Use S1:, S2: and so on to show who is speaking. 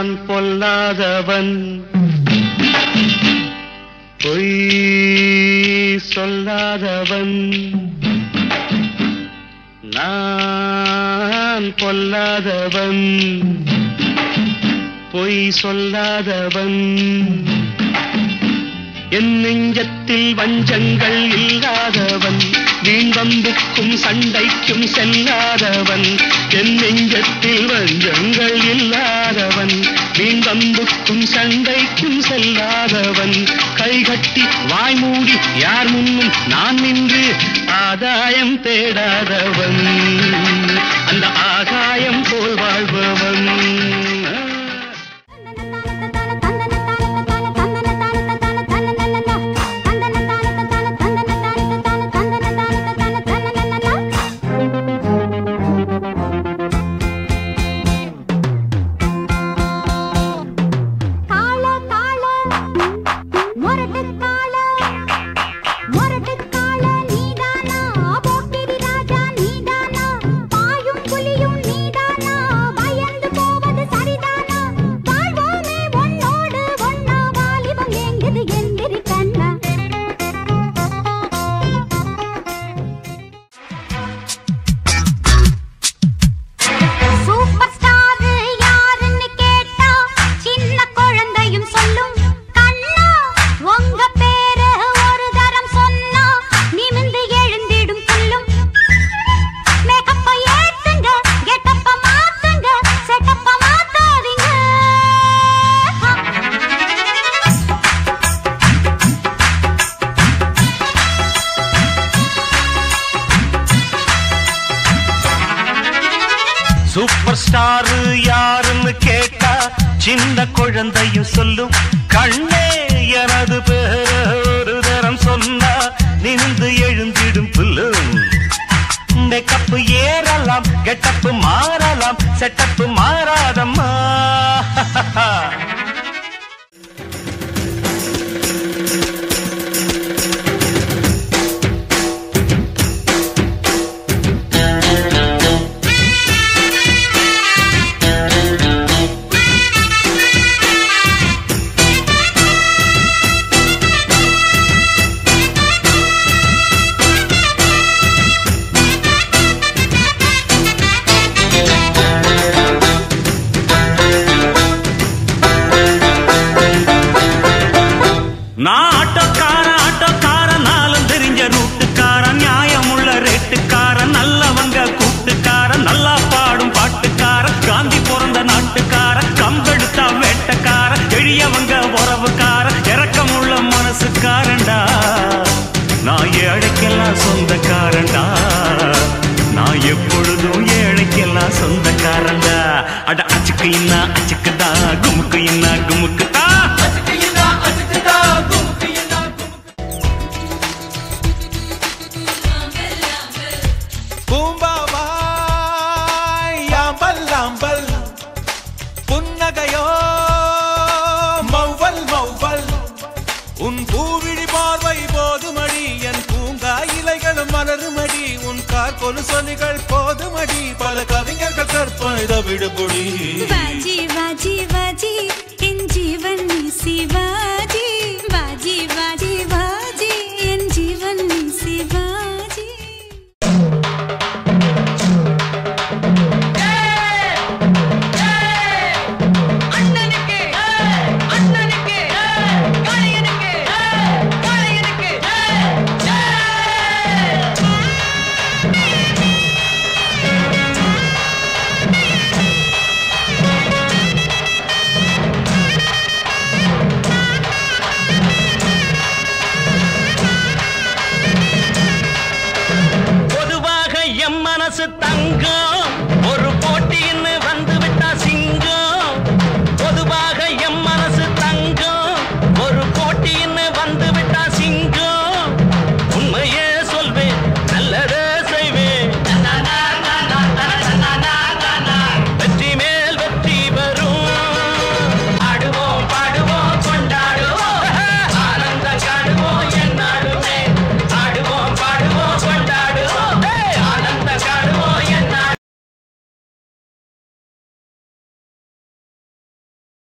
S1: நான் பொல்லாதவன் பொய் சொல்லாதவன் நான் பொல்லாதவன் பொய் சொல்லாதவன் என் நெஞ்சத்தில் வஞ்சங்கள் இல்லாதவன் வீண்வம்புக்கும் சண்டைக்கும் செல்லாதவன் என் நெஞ்சத்தில் வஞ்சங்கள் இல்லாதவன் வீண்வம்புக்கும் சண்டைக்கும் செல்லாதவன் கைகட்டி வாய்மூடி யார் முன்னும் நான் நின்று ஆதாயம் தேடாதவன் அந்த ஆகாயம் போல் வாழ்பவன் சூப்பர் ஸ்டார் யாருன்னு கேட்டா சின்ன குழந்தையும் சொல்லும் கண்ணே எனது பேர ஒரு தரம் சொன்னா நிமிந்து எழுந்திடும் புல்லும் மேக்கப் ஏறலாம் கெட்டப் மாறலாம் செட்டப் மாறாதம்மா நான் ஆட்டோக்காரன் நாளும் தெரிஞ்ச ரூட்டுக்காரன் நியாயமுள்ள ரேட்டுக்காரன் நல்லவங்க கூட்டுக்காரன் நல்லா பாடும் பாட்டுக்காரன் காந்தி பிறந்த நாட்டுக்காரன் கம்பெடுத்தா வேட்டக்காரன் எளியவங்க உறவுக்காரன் இரக்கமுள்ள மனசுக்காரன்டா நான் ஏழைக்கெல்லாம் சொந்தக்காரன்டா நான் எப்பொழுதும் ஏழைக்கெல்லாம் சொந்தக்காரன்டா அட அச்சுக்கு இன்னா அச்சுக்குதா குமுக்கு இன்னா குமுக்குதா
S2: புன்னகையோ மௌவல் மௌவல் உன் பூவிழி பார்வை போதுமடி என் பூங்கா இலைகளும் மலருமடி உன் கார்கொலு சொலிகள் போதுமடி பல கவிஞர்கள் கற்பனை விடுபொடி
S3: வாஜி வாஜி